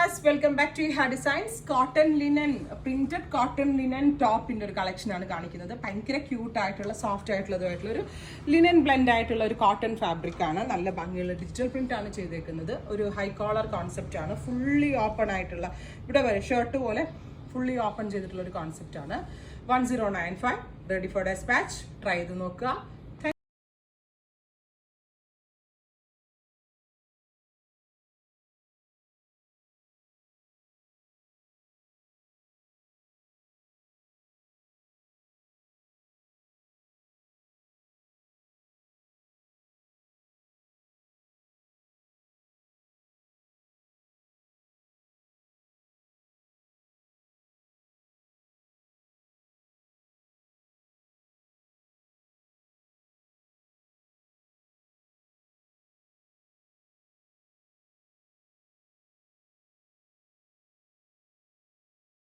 Viewers, welcome back to ഹാ designs. Cotton linen, printed cotton linen ടോപ്പിന്റെ ഒരു collection ആണ് കാണിക്കുന്നത്. ഭയങ്കര ക്യൂട്ട് ആയിട്ടുള്ള സോഫ്റ്റ് ആയിട്ടുള്ളതുമായിട്ടുള്ള ഒരു ലിനൻ ബ്ലെൻഡ് ആയിട്ടുള്ള ഒരു കോട്ടൺ ഫാബ്രിക് ആണ്. നല്ല ഭംഗിയുള്ള ഡിജിറ്റൽ പ്രിന്റ് ആണ് ചെയ്തേക്കുന്നത്. ഒരു ഹൈ കോളർ കോൺസെപ്റ്റ് ആണ്. ഫുള്ളി ഓപ്പൺ ആയിട്ടുള്ള, ഇവിടെ വരെ ഷർട്ട് പോലെ ഫുള്ളി ഓപ്പൺ ചെയ്തിട്ടുള്ള ഒരു കോൺസെപ്റ്റ് ആണ്. 1095 റെഡി ഫോർ ഡെസ്പാച്ച്. ട്രൈ ചെയ്ത് നോക്കുക.